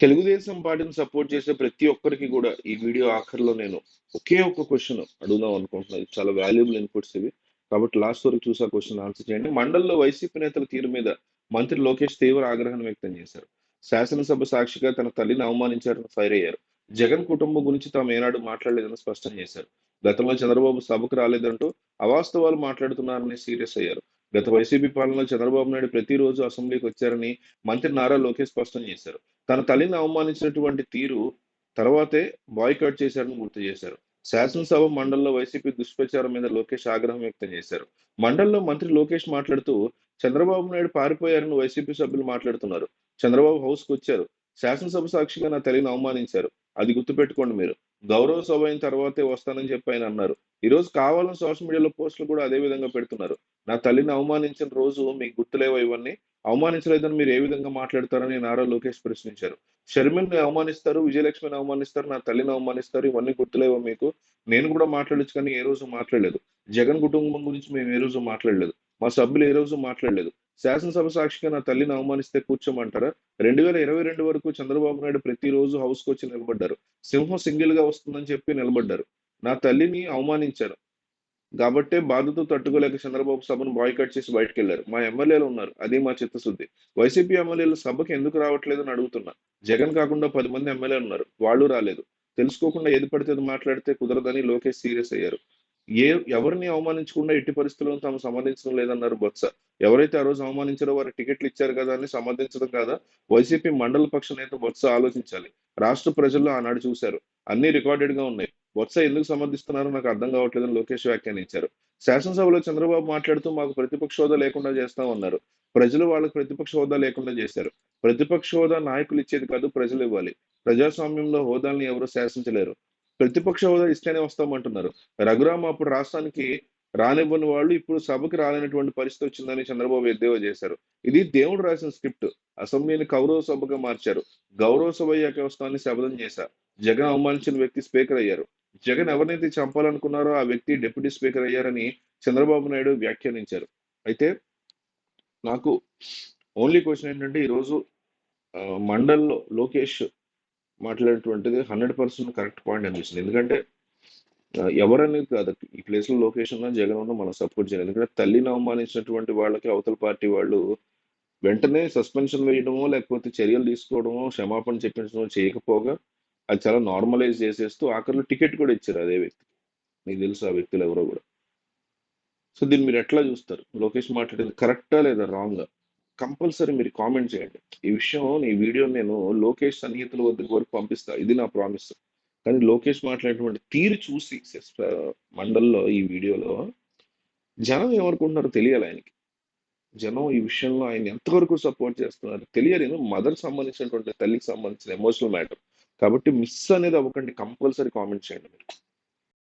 తెలుగుదేశం పార్టీని సపోర్ట్ చేసే ప్రతి ఒక్కరికి కూడా ఈ వీడియో ఆఖరిలో నేను ఒకే ఒక క్వశ్చన్ అడుగుదాం అనుకుంటున్నాను. ఇది చాలా వాల్యుబుల్ ఇన్పుట్స్ ఇవి. కాబట్టి లాస్ట్ వరకు చూసి ఆ క్వశ్చన్ ఆన్సర్ చేయండి. మండలిలో వైసీపీ నేతల తీరు మీద మంత్రి లోకేష్ తీవ్ర ఆగ్రహం వ్యక్తం చేశారు. శాసనసభ సాక్షిగా తన తల్లిని అవమానించారని ఫైర్ అయ్యారు. జగన్ కుటుంబం గురించి తాము ఏనాడు మాట్లాడలేదని స్పష్టం చేశారు. గతంలో చంద్రబాబు సభకు రాలేదంటూ అవాస్తవాలు మాట్లాడుతున్నారని సీరియస్ అయ్యారు. గత వైసీపీ పాలనలో చంద్రబాబు నాయుడు ప్రతిరోజు అసెంబ్లీకి వచ్చారని మంత్రి నారా లోకేష్ స్పష్టం చేశారు. తన తల్లిని అవమానించినటువంటి తీరు తర్వాతే బాయ్కాట్ చేశారని గుర్తు చేశారు. శాసనసభ మండలిలో వైసీపీ దుష్ప్రచారం మీద లోకేష్ ఆగ్రహం వ్యక్తం చేశారు. మండలిలో మంత్రి లోకేష్ మాట్లాడుతూ చంద్రబాబు నాయుడు పారిపోయారని వైసీపీ సభ్యులు మాట్లాడుతున్నారు. చంద్రబాబు హౌస్ కు వచ్చారు. శాసనసభ సాక్షిగా నా తల్లిని అవమానించారు. అది గుర్తుపెట్టుకోండి మీరు. గౌరవ సభ అయిన తర్వాతే వస్తానని చెప్పి ఆయన అన్నారు. ఈ రోజు కావాలని సోషల్ మీడియాలో పోస్టులు కూడా అదే విధంగా పెడుతున్నారు. నా తల్లిని అవమానించిన రోజు మీకు గుర్తులేవో ఇవన్నీ? అవమానించలేదని మీరు ఏ విధంగా మాట్లాడతారని నారా లోకేష్ ప్రశ్నించారు. షర్మిలని అవమానిస్తారు, విజయలక్ష్మిని అవమానిస్తారు, నా తల్లిని అవమానిస్తారు, ఇవన్నీ గుర్తులేవో మీకు? నేను కూడా మాట్లాడొచ్చు కానీ ఏ రోజు మాట్లాడలేదు. జగన్ కుటుంబం గురించి మేము ఏ రోజు మాట్లాడలేదు. మా సభ్యులు ఏ రోజు మాట్లాడలేదు. శాసనసభ సాక్షిగా నా తల్లిని అవమానిస్తే కూర్చోమంటారా? 2022 వరకు చంద్రబాబు నాయుడు ప్రతిరోజు హౌస్ కు వచ్చి నిలబడ్డారు. సింహం సింగిల్ గా వస్తుందని చెప్పి నిలబడ్డారు. నా తల్లిని అవమానించారు కాబట్టే బాధతో తట్టుకోలేక చంద్రబాబు సభను బాయ్కాట్ చేసి బయటకెళ్లారు. మా ఎమ్మెల్యేలు ఉన్నారు. అది మా చిత్తశుద్ధి. వైసీపీ ఎమ్మెల్యేలు సభకి ఎందుకు రావట్లేదని అడుగుతున్నా. జగన్ కాకుండా 10 మంది ఎమ్మెల్యేలు ఉన్నారు. వాళ్ళు రాలేదు. తెలుసుకోకుండా ఏది పడితే అది మాట్లాడితే కుదరదని లోకేష్ సీరియస్ అయ్యారు. ఏ ఎవరిని అవమానించకుండా ఎట్టి పరిస్థితుల్లో తాము సమర్థించడం లేదన్నారు బొత్స. ఎవరైతే ఆ రోజు అవమానించారో వారికి టికెట్లు ఇచ్చారు కదా అని సమర్థించడం కాదా? వైసీపీ మండల పక్ష నేత బొత్స ఆలోచించాలి. రాష్ట్ర ప్రజల్లో ఆనాడు చూశారు. అన్ని రికార్డెడ్ గా ఉన్నాయి. బొత్స ఎందుకు సమర్థిస్తున్నారో నాకు అర్థం కావట్లేదని లోకేష్ వ్యాఖ్యానించారు. శాసనసభలో చంద్రబాబు మాట్లాడుతూ మాకు ప్రతిపక్ష హోదా లేకుండా చేస్తామన్నారు. ప్రజలు వాళ్ళకు ప్రతిపక్ష హోదా లేకుండా చేశారు. ప్రతిపక్ష హోదా నాయకులు ఇచ్చేది కాదు, ప్రజలు ఇవ్వాలి. ప్రజాస్వామ్యంలో హోదాల్ని ఎవరు శాసించలేరు. ప్రతిపక్ష హోదా ఇస్తేనే వస్తామంటున్నారు. రఘురామ అప్పుడు రాష్ట్రానికి రానివ్వని వాళ్ళు ఇప్పుడు సభకి రాలేనటువంటి పరిస్థితి వచ్చిందని చంద్రబాబు ఎద్దేవా చేశారు. ఇది దేవుడు రాసిన స్క్రిప్ట్. అసెంబ్లీని కౌరవ సభగా మార్చారు. గౌరవ సభ అయ్యాకే వస్తామని శపథం చేశారు. జగన్ అవమానించిన వ్యక్తి స్పీకర్ అయ్యారు. జగన్ ఎవరినైతే చంపాలనుకున్నారో ఆ వ్యక్తి డిప్యూటీ స్పీకర్ అయ్యారని చంద్రబాబు నాయుడు వ్యాఖ్యానించారు. అయితే నాకు ఓన్లీ క్వశ్చన్ ఏంటంటే ఈరోజు మండల్లో లోకేష్ మాట్లాడేటువంటిది 100% కరెక్ట్ పాయింట్ అనిపిస్తుంది. ఎందుకంటే ఎవరనేది కాదు. ఈ ప్లేస్ లో లోకేష్ ఉన్నా జగన్ ఉన్నా మనం సపోర్ట్ చేయాలి. ఎందుకంటే తల్లిని అవమానించినటువంటి వాళ్ళకి అవతల పార్టీ వాళ్ళు వెంటనే సస్పెన్షన్ వేయడమో లేకపోతే చర్యలు తీసుకోవడమో క్షమాపణ చెప్పించడమో చేయకపోగా అది చాలా నార్మలైజ్ చేసేస్తూ ఆఖరిలో టికెట్ కూడా ఇచ్చారు అదే వ్యక్తి. మీకు తెలుసు ఆ వ్యక్తులు ఎవరో కూడా. సో దీన్ని మీరు ఎట్లా చూస్తారు? లోకేష్ మాట్లాడేది కరెక్టా లేదా రాంగా? కంపల్సరీ మీరు కామెంట్ చేయండి. ఈ విషయం ఈ వీడియో నేను లోకేష్ సన్నిహితుల వరకు పంపిస్తా. ఇది నా ప్రామిస్. కానీ లోకేష్ మాట్లాడేటువంటి తీరు చూసి మండల్లో ఈ వీడియోలో జనం ఏమనుకుంటున్నారో తెలియాలి ఆయనకి. జనం ఈ విషయంలో ఆయన ఎంతవరకు సపోర్ట్ చేస్తున్నారు తెలియాలి. మదర్ సంబంధించినటువంటి తల్లికి సంబంధించిన ఎమోషనల్ మ్యాటర్ కాబట్టి మిస్ అనేది అవ్వకండి. కంపల్సరీ కామెంట్ చేయండి మీరు.